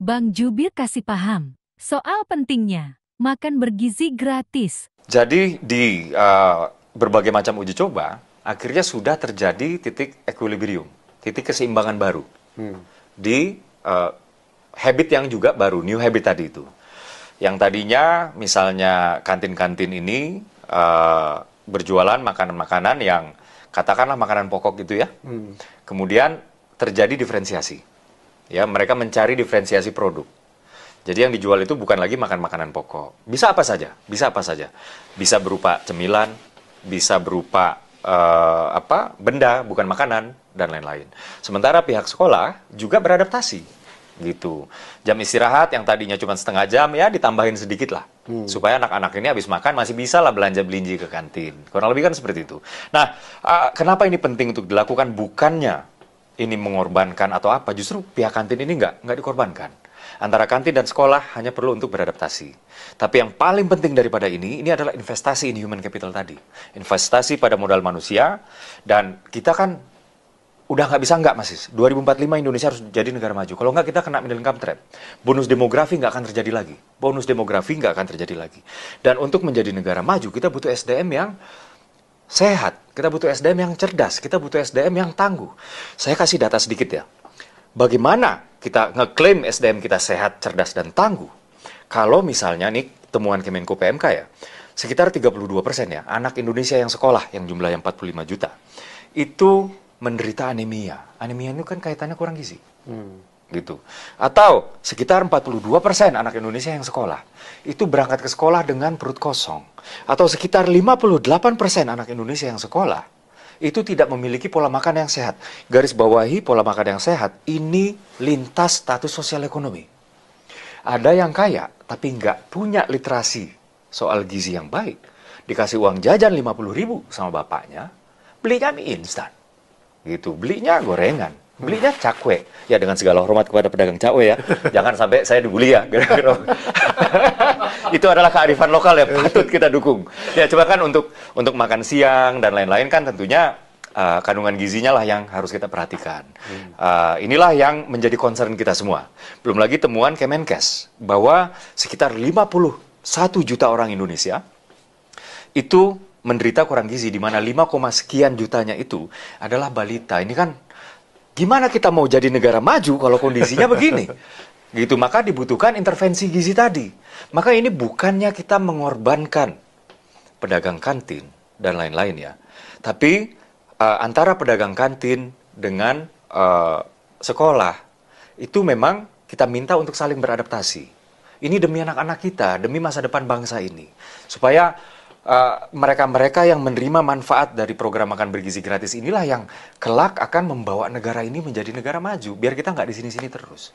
Bang Jubir kasih paham soal pentingnya makan bergizi gratis. Jadi di berbagai macam uji coba, akhirnya sudah terjadi titik equilibrium, titik keseimbangan baru di habit yang juga baru, new habit tadi itu. Yang tadinya misalnya kantin-kantin ini berjualan makanan-makanan yang katakanlah makanan pokok gitu ya. Kemudian terjadi diferensiasi. Ya, mereka mencari diferensiasi produk. Jadi yang dijual itu bukan lagi makan makanan pokok. Bisa apa saja, bisa apa saja. Bisa berupa cemilan, bisa berupa benda, bukan makanan, dan lain-lain. Sementara pihak sekolah juga beradaptasi, gitu. Jam istirahat yang tadinya cuma setengah jam, ya ditambahin sedikit lah. Supaya anak-anak ini habis makan masih bisa lah belanja belinji ke kantin. Kurang lebih kan seperti itu. Nah, kenapa ini penting untuk dilakukan? Bukannya ini mengorbankan atau apa, justru pihak kantin ini nggak dikorbankan. Antara kantin dan sekolah hanya perlu untuk beradaptasi. Tapi yang paling penting daripada ini adalah investasi in human capital tadi. Investasi pada modal manusia, dan kita kan udah nggak bisa nggak, Mas. 2045 Indonesia harus jadi negara maju. Kalau nggak, kita kena middle income trap. Bonus demografi nggak akan terjadi lagi. Bonus demografi nggak akan terjadi lagi. Dan untuk menjadi negara maju, kita butuh SDM yang sehat, kita butuh SDM yang cerdas, kita butuh SDM yang tangguh. Saya kasih data sedikit ya. Bagaimana kita ngeklaim SDM kita sehat, cerdas, dan tangguh? Kalau misalnya nih temuan Kemenko PMK ya, sekitar 32% ya, anak Indonesia yang sekolah, yang jumlahnya 45 juta, itu menderita anemia. Anemia itu kan kaitannya kurang gizi. Gitu. Atau sekitar 42% anak Indonesia yang sekolah itu berangkat ke sekolah dengan perut kosong. Atau sekitar 58% anak Indonesia yang sekolah itu tidak memiliki pola makan yang sehat. Garis bawahi pola makan yang sehat ini lintas status sosial ekonomi. Ada yang kaya tapi nggak punya literasi soal gizi yang baik. Dikasih uang jajan 50.000 sama bapaknya, belinya mie instan. Gitu, belinya gorengan. Belinya cakwe, ya dengan segala hormat kepada pedagang cakwe ya, jangan sampai saya dibully ya. Itu adalah kearifan lokal yang patut kita dukung. Ya coba kan untuk makan siang dan lain-lain kan tentunya kandungan gizinya lah yang harus kita perhatikan. Inilah yang menjadi concern kita semua. Belum lagi temuan Kemenkes bahwa sekitar 51 juta orang Indonesia itu menderita kurang gizi, di mana 5, sekian jutanya itu adalah balita. Ini kan gimana kita mau jadi negara maju kalau kondisinya begini? Gitu, maka dibutuhkan intervensi gizi tadi. Maka ini bukannya kita mengorbankan pedagang kantin dan lain-lain ya. Tapi antara pedagang kantin dengan sekolah itu memang kita minta untuk saling beradaptasi. Ini demi anak-anak kita, demi masa depan bangsa ini. Supaya mereka-mereka yang menerima manfaat dari program makan bergizi gratis inilah yang kelak akan membawa negara ini menjadi negara maju. Biar kita nggak di sini-sini terus.